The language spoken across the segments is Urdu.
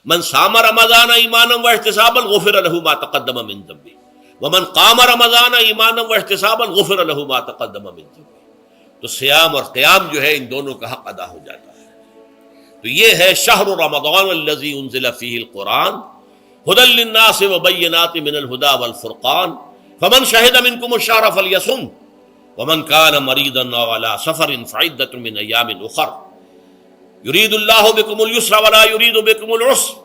من صام رمضان ایمانا واحتسابا غفر له ما تقدم من ذنبه ومن قام رمضان ایمانا واحتسابا غفر له ما تقدم من ذنبه. تو سیام اور قیام جو ہے ان دونوں کا حق ادا ہو جاتا ہے. تو یہ ہے شہر رمضان الذی انزل فیہ القرآن ھدی للناس وبینات من الھدی والفرقان فمن شہد منکم الشہر فلیصم ومن کان مریضا او علی سفر فعدۃ من ایام اخر یرید اللہ بکم اليسر ولا یرید بکم العسر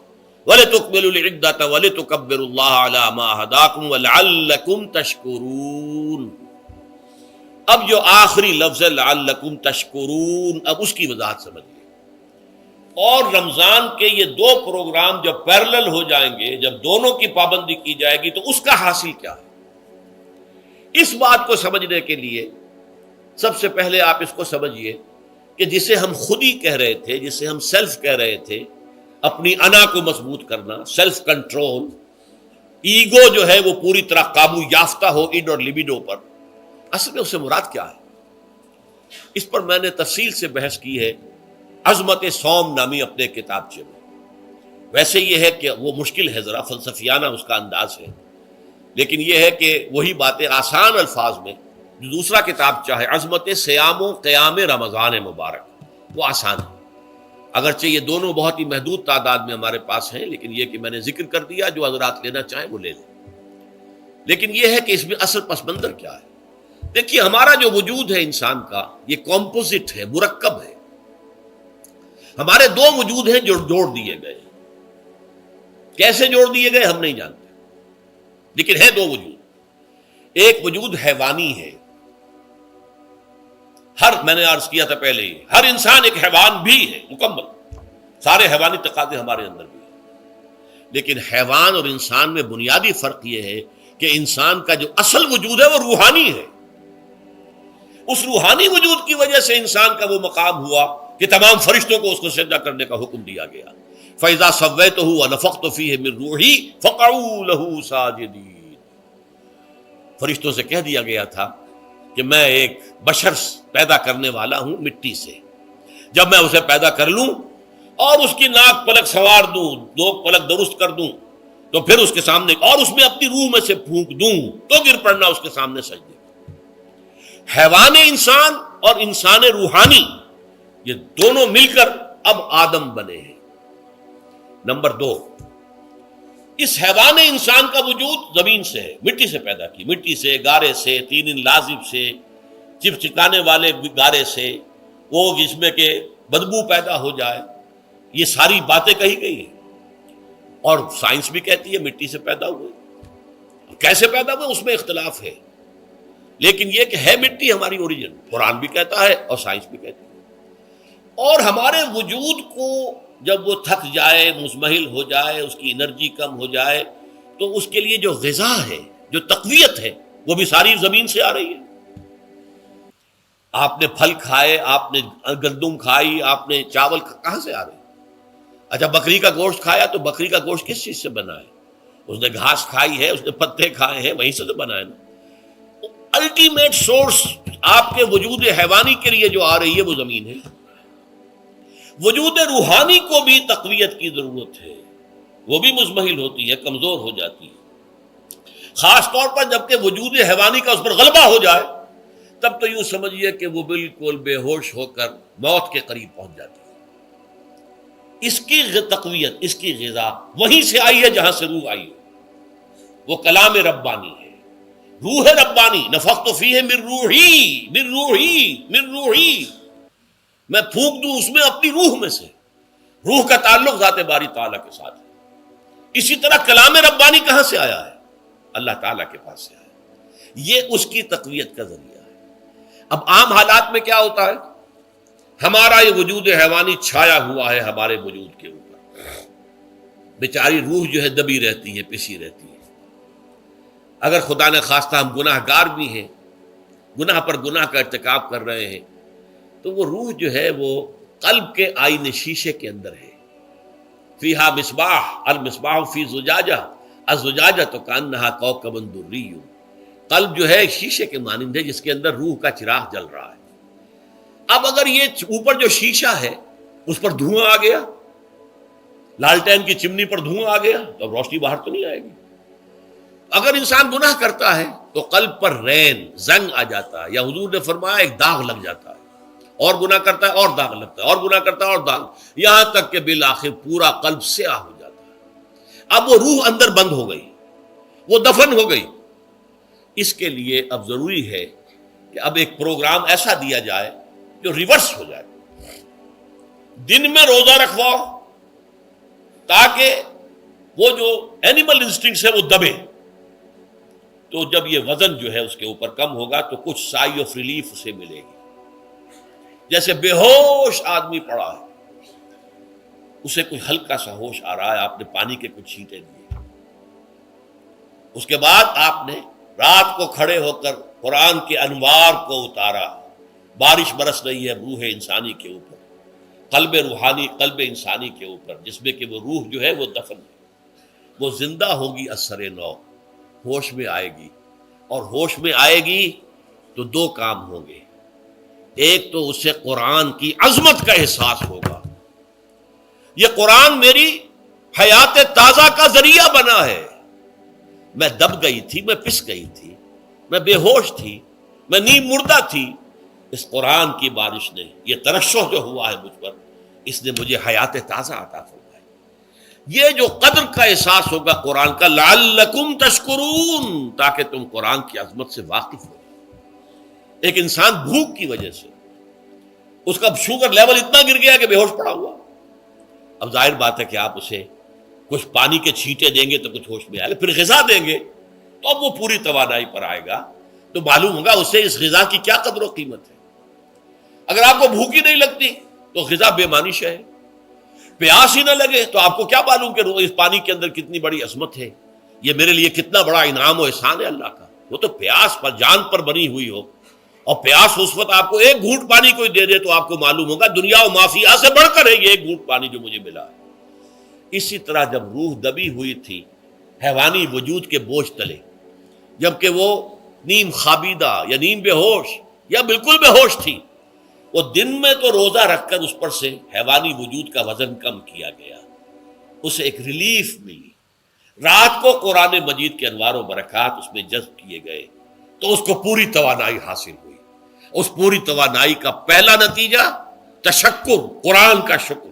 ولتکملوا العدۃ ولتکبروا اللہ علی ما ھداکم ولعلکم تشکرون. اب جو آخری لفظ ہے لعلکم تشکرون، اب اس کی وضاحت سمجھیے. اور رمضان کے یہ دو پروگرام جب پیرلل ہو جائیں گے، جب دونوں کی پابندی کی جائے گی، تو اس کا حاصل کیا ہے؟ اس بات کو سمجھنے کے لیے سب سے پہلے آپ اس کو سمجھیے کہ جسے ہم خود ہی کہہ رہے تھے، جسے ہم سیلف کہہ رہے تھے، اپنی انا کو مضبوط کرنا، سیلف کنٹرول، ایگو جو ہے وہ پوری طرح قابو یافتہ ہو اِڈ اور لیبیڈو پر، اصل میں اس سے مراد کیا ہے؟ اس پر میں نے تفصیل سے بحث کی ہے عظمت صوم نامی اپنے کتابچے میں. ویسے یہ ہے کہ وہ مشکل ہے، ذرا فلسفیانہ اس کا انداز ہے، لیکن یہ ہے کہ وہی باتیں آسان الفاظ میں جو دوسرا کتاب چاہے عظمت سیام و قیام رمضان مبارک، وہ آسان ہے. اگرچہ یہ دونوں بہت ہی محدود تعداد میں ہمارے پاس ہیں، لیکن یہ کہ میں نے ذکر کر دیا، جو حضرات لینا چاہیں وہ لے لیں. لیکن یہ ہے کہ اس میں اصل پس منظر کیا ہے. دیکھیے، ہمارا جو وجود ہے انسان کا، یہ کمپوزٹ ہے، مرکب ہے. ہمارے دو وجود ہیں جو جوڑ دیے گئے. کیسے جوڑ دیے گئے ہم نہیں جانتے، لیکن ہے دو وجود. ایک وجود حیوانی ہے، میں نے عرض کیا تھا پہلے ہی، ہر انسان ایک حیوان بھی ہے مکمل، سارے حیوانی تقاضے ہمارے اندر بھی ہیں. لیکن حیوان اور انسان میں بنیادی فرق یہ ہے کہ انسان کا جو اصل وجود ہے وہ روحانی ہے. اس روحانی وجود کی وجہ سے انسان کا وہ مقام ہوا کہ تمام فرشتوں کو اس کو سجدہ کرنے کا حکم دیا گیا. فَإِذَا سَوَّيْتُهُ وَنَفَخْتُ فِيهِ مِن رُوحِي فَقَعُوا لَهُ سَاجِدِينَ. فرشتوں سے کہہ دیا گیا تھا کہ میں ایک بشر پیدا کرنے والا ہوں مٹی سے. جب میں اسے پیدا کر لوں اور اس کی ناک پلک سنوار دوں، دو پلک درست کر دوں، تو پھر اس کے سامنے اور اس میں اپنی روح میں سے پھونک دوں تو گر پڑنا اس کے سامنے سجدے. حیوان انسان اور انسان روحانی، یہ دونوں مل کر اب آدم بنے ہیں. نمبر دو، اس حیوان انسان کا وجود زمین سے ہے، مٹی سے پیدا کی، مٹی سے، گارے سے، طین لازب سے، چپچپانے والے گارے سے، وہ جس میں کہ بدبو پیدا ہو جائے، یہ ساری باتیں کہی گئی ہیں. اور سائنس بھی کہتی ہے مٹی سے پیدا ہوئے. کیسے پیدا ہوئے اس میں اختلاف ہے، لیکن یہ کہ ہے مٹی ہماری اوریجن، قرآن بھی کہتا ہے اور سائنس بھی کہتی ہے. اور ہمارے وجود کو جب وہ تھک جائے، مزمحل ہو جائے، اس کی انرجی کم ہو جائے، تو اس کے لیے جو غذا ہے، جو تقویت ہے، وہ بھی ساری زمین سے آ رہی ہے. آپ نے پھل کھائے، آپ نے گندم کھائی، آپ نے چاول کہاں سے آ رہے ہیں؟ اچھا، بکری کا گوشت کھایا تو بکری کا گوشت کس چیز سے بنا ہے؟ اس نے گھاس کھائی ہے، اس نے پتے کھائے ہیں، وہیں سے تو بنا ہے نا. الٹیمیٹ سورس آپ کے وجود حیوانی کے لیے جو آ رہی ہے وہ زمین ہے. وجود روحانی کو بھی تقویت کی ضرورت ہے، وہ بھی مزمحل ہوتی ہے، کمزور ہو جاتی ہے. خاص طور پر جبکہ وجود حیوانی کا اس پر غلبہ ہو جائے، تب تو یوں سمجھیے کہ وہ بالکل بے ہوش ہو کر موت کے قریب پہنچ جاتی ہے. اس کی تقویت، اس کی غذا وہیں سے آئی ہے جہاں سے روح آئی ہے. وہ کلام ربانی ہے، روح ربانی. نفخت فیہ من روحی، من روحی، من روحی، میں پھونک دوں اس میں اپنی روح میں سے. روح کا تعلق ذات باری تعالیٰ کے ساتھ ہے. اسی طرح کلام ربانی کہاں سے آیا ہے؟ اللہ تعالیٰ کے پاس سے آیا ہے. یہ اس کی تقویت کا ذریعہ ہے. اب عام حالات میں کیا ہوتا ہے؟ ہمارا یہ وجود حیوانی چھایا ہوا ہے ہمارے وجود کے اوپر، بیچاری روح جو ہے دبی رہتی ہے، پسی رہتی ہے. اگر خدا نے خواستہ ہم گناہ گار بھی ہیں، گناہ پر گناہ کا ارتکاب کر رہے ہیں، تو وہ روح جو ہے وہ قلب کے آئینے شیشے کے اندر ہے. فیہا مصباح، المصباح فی زجاجہ، الزجاجہ تو کانہا کوکب دری. قلب جو ہے ایک شیشے کے مانند ہے جس کے اندر روح کا چراغ جل رہا ہے. اب اگر یہ اوپر جو شیشہ ہے اس پر دھواں آ گیا، لالٹین کی چمنی پر دھواں آ گیا تو اب روشنی باہر تو نہیں آئے گی. اگر انسان گناہ کرتا ہے تو قلب پر رین زنگ آ جاتا ہے، یا حضور نے فرمایا ایک داغ لگ جاتا ہے، اور گناہ کرتا ہے اور داغ لگتا ہے، اور گناہ کرتا ہے اور داغ، یہاں تک کہ بالآخر پورا قلب سیاہ ہو جاتا ہے. اب وہ روح اندر بند ہو گئی، وہ دفن ہو گئی. اس کے لیے اب ضروری ہے کہ اب ایک پروگرام ایسا دیا جائے جو ریورس ہو جائے. دن میں روزہ رکھواؤ تاکہ وہ جو اینیمل انسٹنکٹس ہے وہ دبے. تو جب یہ وزن جو ہے اس کے اوپر کم ہوگا تو کچھ سائی آف ریلیف اسے ملے گی. جیسے بے ہوش آدمی پڑا ہے، اسے کوئی ہلکا سا ہوش آ رہا ہے، آپ نے پانی کے کچھ چھینٹے دیے، اس کے بعد آپ نے رات کو کھڑے ہو کر قرآن کے انوار کو اتارا. بارش برس رہی ہے روح انسانی کے اوپر، قلب روحانی، قلب انسانی کے اوپر، جس میں کہ وہ روح جو ہے وہ دفن ہے، وہ زندہ ہوگی اثر نو، ہوش میں آئے گی. اور ہوش میں آئے گی تو دو کام ہوں گے. ایک تو اسے قرآن کی عظمت کا احساس ہوگا، یہ قرآن میری حیات تازہ کا ذریعہ بنا ہے. میں دب گئی تھی، میں پس گئی تھی، میں بے ہوش تھی، میں نیم مردہ تھی. اس قرآن کی بارش نے، یہ ترشح جو ہوا ہے مجھ پر، اس نے مجھے حیات تازہ عطا فرمائی. یہ جو قدر کا احساس ہوگا قرآن کا، لعلکم تشکرون، تاکہ تم قرآن کی عظمت سے واقف ہو. ایک انسان بھوک کی وجہ سے اس کا شوگر لیول اتنا گر گیا کہ بے ہوش پڑا ہوا. اب ظاہر بات ہے کہ آپ اسے کچھ پانی کے چھینٹے دیں گے تو کچھ ہوش میں آئے گا، پھر غذا دیں گے تو اب وہ پوری توانائی پر آئے گا، تو معلوم ہوگا اسے اس غذا کی کیا قدر و قیمت ہے. اگر آپ کو بھوک ہی نہیں لگتی تو غذا بے معنی شے ہے. پیاس ہی نہ لگے تو آپ کو کیا معلوم کہ اس پانی کے اندر کتنی بڑی عظمت ہے، یہ میرے لیے کتنا بڑا انعام و احسان ہے اللہ کا. وہ تو پیاس پر، جان پر بنی ہوئی ہو، اور پیاس اس وقت آپ کو ایک گھونٹ پانی کوئی دے دے تو آپ کو معلوم ہوگا دنیا و مافیا سے بڑھ کر ہے یہ ایک گھونٹ پانی جو مجھے ملا ہے. اسی طرح جب روح دبی ہوئی تھی حیوانی وجود کے بوجھ تلے، جبکہ وہ نیم خابیدہ یا نیم بے ہوش یا بالکل بے ہوش تھی، وہ دن میں تو روزہ رکھ کر اس پر سے حیوانی وجود کا وزن کم کیا گیا، اسے ایک ریلیف ملی. رات کو قرآن مجید کے انوار و برکات اس میں جذب کیے گئے تو اس کو پوری توانائی حاصل ہوئی. اس پوری توانائی کا پہلا نتیجہ تشکر، قرآن کا شکر.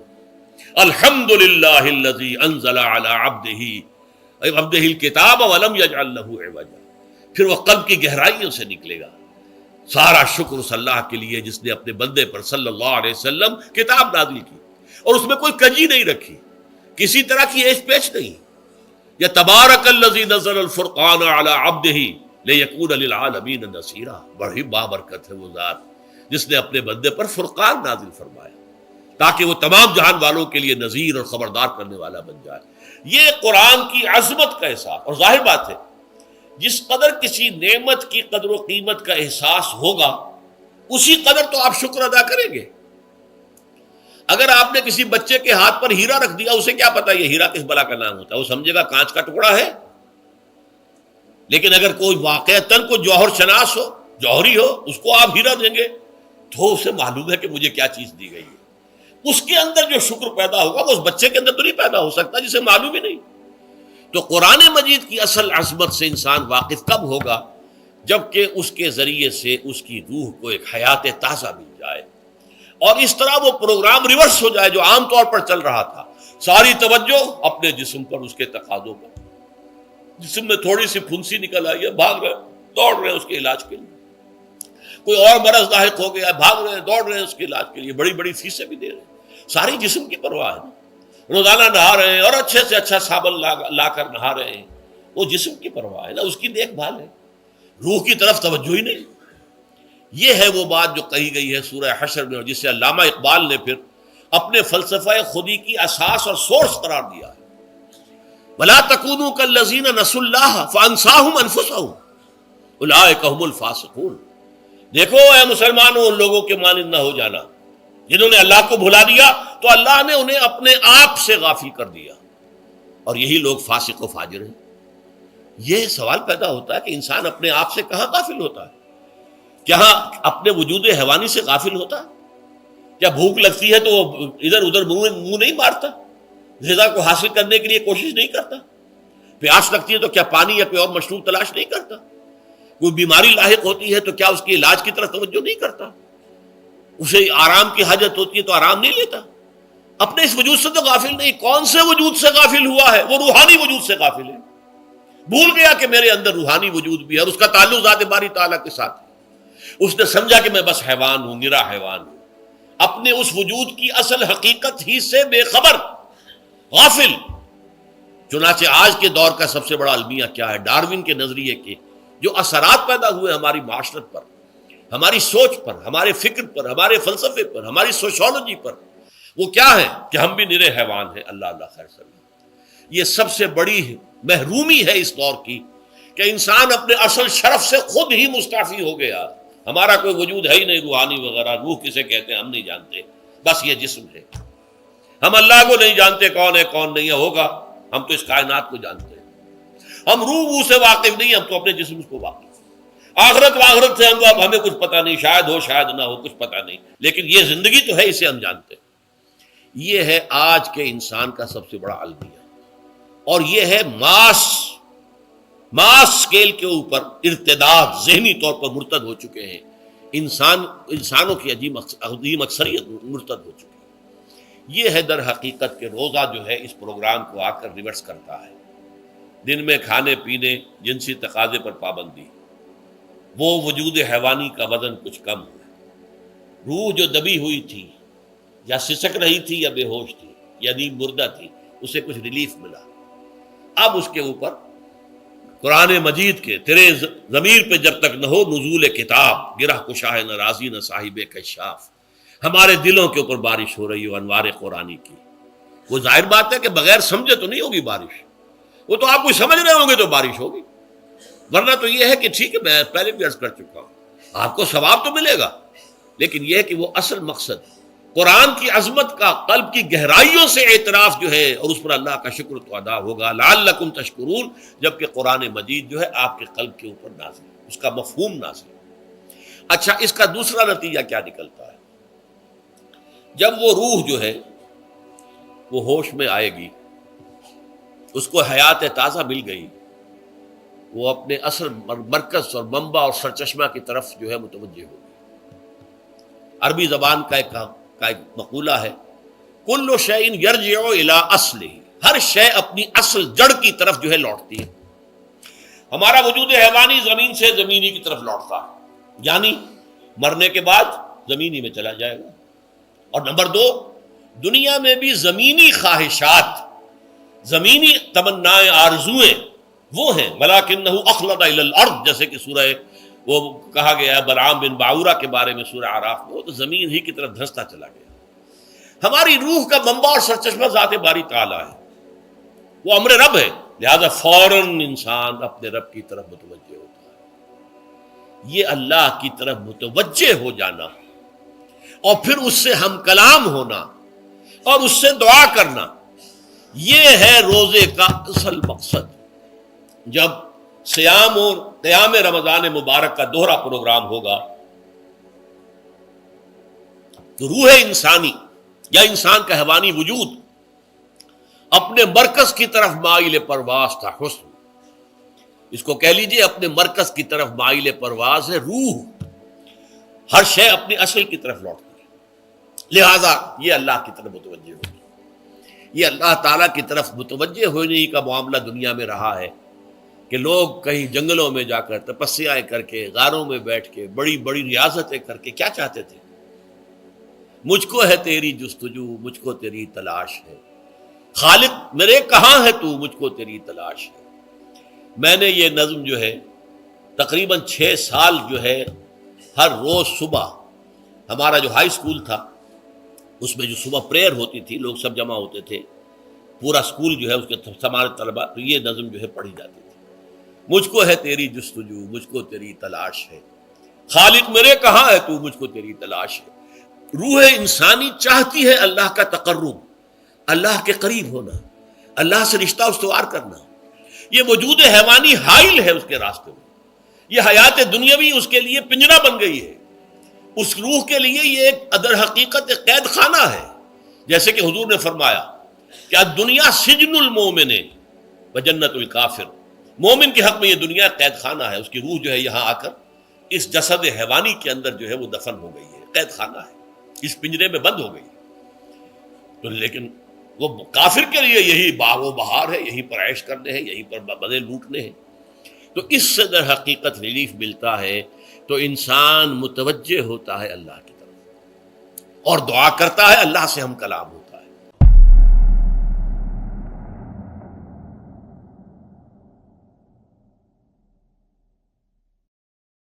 الحمدللہ الذی انزل علی عبدہ الکتاب ولم یجعل لہ عوجا. پھر وہ قلب کی گہرائیوں سے نکلے گا. سارا شکر اس اللہ کے لیے جس نے اپنے بندے پر صلی اللہ علیہ وسلم کتاب نازل کی اور اس میں کوئی کجی نہیں رکھی، کسی طرح کی ایش پیش نہیں. یا تبارک الذی نزل الفرقان علی عبدہ لیکون للعالمین نصیرا. بڑی بابرکت ہے وہ ذات جس نے اپنے بندے پر فرقان نازل فرمایا تاکہ وہ تمام جہان والوں کے لیے نذیر اور خبردار کرنے والا بن جائے. یہ قرآن کی عظمت کا احساس. اور ظاہر بات ہے جس قدر کسی نعمت کی قدر و قیمت کا احساس ہوگا اسی قدر تو آپ شکر ادا کریں گے. اگر آپ نے کسی بچے کے ہاتھ پر ہیرا رکھ دیا، اسے کیا پتا یہ ہیرا کس بلا کا نام ہوتا ہے، وہ سمجھے گا کانچ کا ٹکڑا ہے. لیکن اگر کوئی واقعتاً کو جوہر شناس ہو، جوہری ہو، اس کو آپ ہیرا دیں گے تو اسے معلوم ہے کہ مجھے کیا چیز دی گئی ہے. اس کے اندر جو شکر پیدا ہوگا وہ اس بچے کے اندر تو نہیں پیدا ہو سکتا جسے معلوم ہی نہیں. تو قرآن مجید کی اصل عظمت سے انسان واقف کب ہوگا؟ جبکہ اس کے ذریعے سے اس کی روح کو ایک حیات تازہ مل جائے اور اس طرح وہ پروگرام ریورس ہو جائے جو عام طور پر چل رہا تھا. ساری توجہ اپنے جسم پر، اس کے تقاضوں پر. جسم میں تھوڑی سی پھنسی نکل آئی ہے، بھاگ رہے دوڑ رہے ہیں اس کے علاج کے لیے. کوئی اور مرض لاحق ہو گیا، بھاگ رہے ہیں دوڑ رہے ہیں اس کے علاج کے لیے، بڑی بڑی فیسیں بھی دے رہے ہیں. ساری جسم کی پرواہ ہے. روزانہ نہا رہے ہیں اور اچھے سے اچھا صابن لا کر نہا رہے ہیں، وہ جسم کی پرواہ ہے نا، اس کی دیکھ بھال ہے. روح کی طرف توجہ ہی نہیں. یہ ہے وہ بات جو کہی گئی ہے سورہ حشر میں، اور جسے علامہ اقبال نے پھر اپنے فلسفہ خودی کی اساس اور سورس قرار دیا ہے. وَلَا تَكُونُوا كَالَّذِينَ نَسُوا اللَّهَ فَأَنسَاهُمْ أَنفُسَهُمْ أُولَٰئِكَ هُمُ الْفَاسِقُونَ. دیکھو اے مسلمانوں، ان لوگوں کے مانند نہ ہو جانا جنہوں نے اللہ کو بھلا دیا تو اللہ نے انہیں اپنے آپ سے غافل کر دیا، اور یہی لوگ فاسق و فاجر ہیں. یہ سوال پیدا ہوتا ہے کہ انسان اپنے آپ سے کہاں غافل ہوتا ہے؟ کیا اپنے وجود حیوانی سے غافل ہوتا ہے؟ کیا بھوک لگتی ہے تو ادھر ادھر منہ نہیں مارتا؟ غذا کو حاصل کرنے کے لیے کوشش نہیں کرتا؟ پیاس لگتی ہے تو کیا پانی یا کوئی اور مشروب تلاش نہیں کرتا؟ کوئی بیماری لاحق ہوتی ہے تو کیا اس کے علاج کی طرف توجہ نہیں کرتا؟ اسے آرام کی حاجت ہوتی ہے تو آرام نہیں لیتا؟ اپنے اس وجود سے تو غافل نہیں. کون سے وجود سے غافل ہوا ہے؟ وہ روحانی وجود سے غافل ہے. بھول گیا کہ میرے اندر روحانی وجود بھی ہے اور اس کا تعلق ذات باری تعالیٰ کے ساتھ ہے. اس نے سمجھا کہ میں بس حیوان ہوں، نرا حیوان ہوں، اپنے اس وجود کی اصل حقیقت ہی سے بے خبر، غافل. چنانچہ آج کے دور کا سب سے بڑا المیہ کیا ہے؟ ڈارون کے نظریے کے جو اثرات پیدا ہوئے ہماری معاشرت پر، ہماری سوچ پر، ہمارے فکر پر، ہمارے فلسفے پر، ہماری سوشولوجی پر، وہ کیا ہے کہ ہم بھی نرے حیوان ہیں. اللہ اللہ خیر سلام. یہ سب سے بڑی محرومی ہے اس دور کی کہ انسان اپنے اصل شرف سے خود ہی مستعفی ہو گیا. ہمارا کوئی وجود ہے ہی نہیں روحانی وغیرہ. روح کسے کہتے ہیں ہم نہیں جانتے، بس یہ جسم ہے. ہم اللہ کو نہیں جانتے کون ہے کون نہیں ہے. ہوگا ہم تو اس کائنات کو جانتے ہیں. ہم روح سے واقف نہیں، ہم تو اپنے جسم کو واقف. آخرت سے ہمیں کچھ پتہ نہیں، شاید ہو شاید نہ ہو، کچھ پتہ نہیں، لیکن یہ زندگی تو ہے، اسے ہم جانتے ہیں. یہ ہے آج کے انسان کا سب سے بڑا المیہ. اور یہ ہے ماس اسکیل کے اوپر ارتداد، ذہنی طور پر مرتد ہو چکے ہیں. انسانوں کی عظیم اکثریت مرتد ہو چکی ہے. یہ ہے در حقیقت کہ روزہ جو ہے اس پروگرام کو آ کر ریورس کرتا ہے. دن میں کھانے پینے، جنسی تقاضے پر پابندی، وہ وجود حیوانی کا وزن کچھ کم ہوا. روح جو دبی ہوئی تھی، یا سسک رہی تھی یا بے ہوش تھی یا نیند مردہ تھی، اسے کچھ ریلیف ملا. اب اس کے اوپر قرآن مجید کے تیرے ضمیر پہ جب تک نہ ہو نزول کتاب، گرہ کشاہ نہ رازی نہ صاحب کشاف، ہمارے دلوں کے اوپر بارش ہو رہی ہو انوار قرآنی کی. وہ ظاہر بات ہے کہ بغیر سمجھے تو نہیں ہوگی بارش. وہ تو آپ کچھ سمجھ رہے ہوں گے تو بارش ہوگی، ورنہ تو یہ ہے کہ ٹھیک ہے، میں پہلے بھی عرض کر چکا ہوں، آپ کو ثواب تو ملے گا، لیکن یہ ہے کہ وہ اصل مقصد قرآن کی عظمت کا قلب کی گہرائیوں سے اعتراف جو ہے، اور اس پر اللہ کا شکر تو ادا ہوگا. لعلکم تشکرون، جبکہ قرآن مجید جو ہے آپ کے قلب کے اوپر نازل ہے، اس کا مفہوم نازل ہے. اچھا، اس کا دوسرا نتیجہ کیا نکلتا ہے؟ جب وہ روح جو ہے وہ ہوش میں آئے گی، اس کو حیات تازہ مل گئی، وہ اپنے اصل مرکز اور منبع اور سرچشمہ کی طرف جو ہے متوجہ ہوگی. عربی زبان کا ایک مقولہ ہے، کل شیء یرجع الی اصلہ، ہر شے اپنی اصل جڑ کی طرف جو ہے لوٹتی ہے. ہمارا وجود حیوانی زمین سے زمینی کی طرف لوٹتا ہے، یعنی مرنے کے بعد زمینی میں چلا جائے گا. اور نمبر دو، دنیا میں بھی زمینی خواہشات، زمینی تمنائیں، آرزوئیں وہ ہیں. ولکنہ اخلد الی الارض، جیسے کہ سورہ وہ کہا گیا ہے بلعام بن باعورہ کے بارے میں سورہ اعراف میں، وہ تو زمین ہی کی طرف دھنستا چلا گیا. ہماری روح کا منبع اور سرچشمہ ذات باری تعالیٰ ہے، وہ امر رب ہے، لہذا فوراً انسان اپنے رب کی طرف متوجہ ہوتا ہے. یہ اللہ کی طرف متوجہ ہو جانا اور پھر اس سے ہم کلام ہونا اور اس سے دعا کرنا، یہ ہے روزے کا اصل مقصد. جب سیام اور قیام رمضان مبارک کا دوہرا پروگرام ہوگا تو روح انسانی یا انسان کا حیوانی وجود اپنے مرکز کی طرف مائل پرواز تھا. حسن، اس کو کہہ لیجئے اپنے مرکز کی طرف مائل پرواز ہے. روح ہر شے اپنی اصل کی طرف لوٹتی ہے، لہذا یہ اللہ کی طرف متوجہ ہوگی. یہ اللہ تعالیٰ کی طرف متوجہ ہونے کا معاملہ دنیا میں رہا ہے کہ لوگ کہیں جنگلوں میں جا کر تپسیائیں کر کے، غاروں میں بیٹھ کے، بڑی بڑی ریاضتیں کر کے کیا چاہتے تھے؟ مجھ کو ہے تیری جستجو، مجھ کو تیری تلاش ہے، خالق میرے کہاں ہے تو، مجھ کو تیری تلاش ہے. میں نے یہ نظم جو ہے تقریباً 6 سال جو ہے ہر روز صبح، ہمارا جو ہائی اسکول تھا اس میں جو صبح پریئر ہوتی تھی، لوگ سب جمع ہوتے تھے، پورا اسکول جو ہے اس کے ہمارے طلبا، تو یہ نظم جو ہے پڑھی جاتی تھی. مجھ کو ہے تیری جستجو، مجھ کو تیری تلاش ہے، خالق میرے کہاں ہے تو، مجھ کو تیری تلاش ہے. روح انسانی چاہتی ہے اللہ کا تقرب، اللہ کے قریب ہونا، اللہ سے رشتہ استوار کرنا. یہ وجود حیوانی حائل ہے اس کے راستے میں. یہ حیات دنیاوی اس کے لیے پنجرا بن گئی ہے. اس روح کے لیے یہ ایک در حقیقت ایک قید خانہ ہے. جیسے کہ حضور نے فرمایا کہ دنیا سجن المومن و جنت الکافر، مومن کے حق میں یہ دنیا قید خانہ ہے، اس کی روح جو ہے یہاں آ کر اس جسد حیوانی کے اندر جو ہے وہ دفن ہو گئی ہے، قید خانہ ہے، اس پنجرے میں بند ہو گئی ہے۔ تو لیکن وہ کافر کے لیے یہی باغ و بہار ہے، یہیں پر عیش کرنے ہیں، یہیں پر مزے لوٹنے ہیں۔ تو اس سے در حقیقت ریلیف ملتا ہے، تو انسان متوجہ ہوتا ہے اللہ کی طرف اور دعا کرتا ہے، اللہ سے ہم کلام ہوتا ہے۔